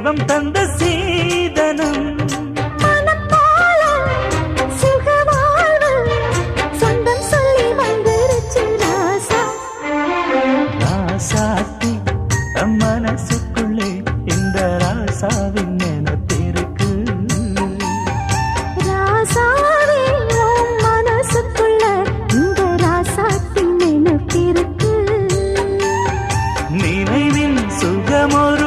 தெய்வம் தந்த சீதனம். ராசாத்தி மனசுக்குள்ளே இந்த ராசாவின் நினைப்பிருக்கு. மனசுக்குள்ள இந்த ராசாத்தின் நினைப்பிருக்கு. நினைவின் சுகமொரு